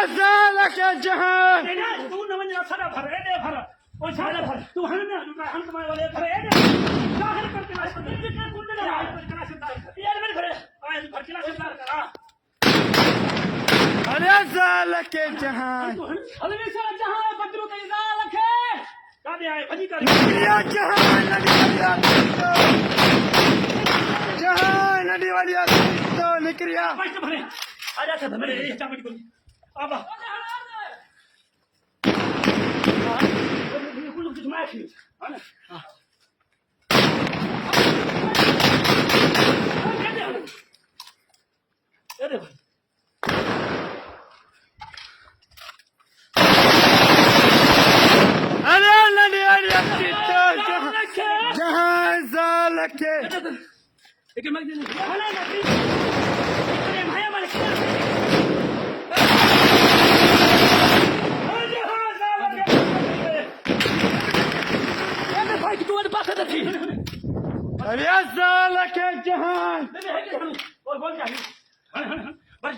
زالك يا جهان तू न वञ असां भर एॾे भर ओ छा भर तू हण न हण तुम्हारे वाले भर एॾे काहर कर के लाश दे के कुंडे ना करा से यार मेरे भरे आए भर के लाश करा अरे زالك يا جهان हल में सारा जहां बदरू ते ज़ालक है कादे आए भजी कर يا جهان نبي وليا جهان نبي وليا نكريا बस भरे आजा था मेरे चामड़ी को आबा كله تجمعش انا انا الذي جهان زالك يا زالك يا جهان بس